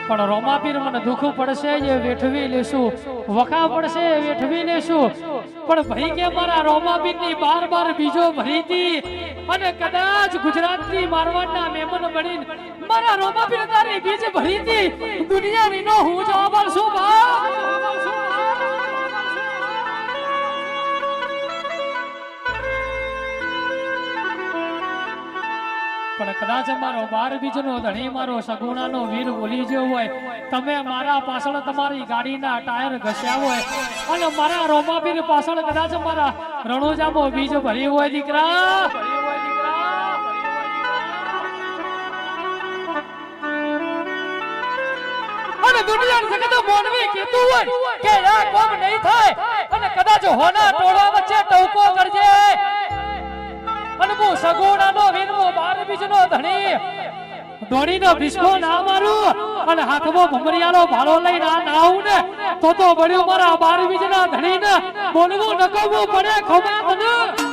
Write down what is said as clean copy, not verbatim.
પણ રોમાપીર મને દુઃખ પડશે એ વેઠવી લેશું, વખા પડશે એ વેઠવી લેશું, પણ ભાઈ કે મારા રોમાપીર ની બાર બીજો ભરી હતી અને કદાચ ગુજરાતની મારવાડના મહેમાન બનીને મારા રોમાપીર તારી બીજ ભરી હતી દુનિયાની નો હું જવાબ છું પણ કદાચ મારો 12 બીજનો ધણી મારો સગુણાનો વીર બોલી ગયો હોય, તમે મારા પાછળ તમારી ગાડીના ટાયર ઘસ્યા હોય અને મારા રોમાપીર પાછળ કદાચ મારા રણોજામાં બીજ ભર્યું હોય દીકરા, અને દુનિયા જગત મોનવી કીધું હોય કે આ કોમ નહીં થાય અને કદાચ હોના ટોળા વચ્ચે ટોકો કરજે અને હું સગુણાનો વીરનો 12 બીજનો ધણી દોડીનો ભીસકો ના મારું અને હાથમાં ભમરિયાનો ભાલો લઈને ના આવું ને તો બળ્યું મારા 12 બીજના ધણીને બોલવું નકવું પડે ખોબા તને।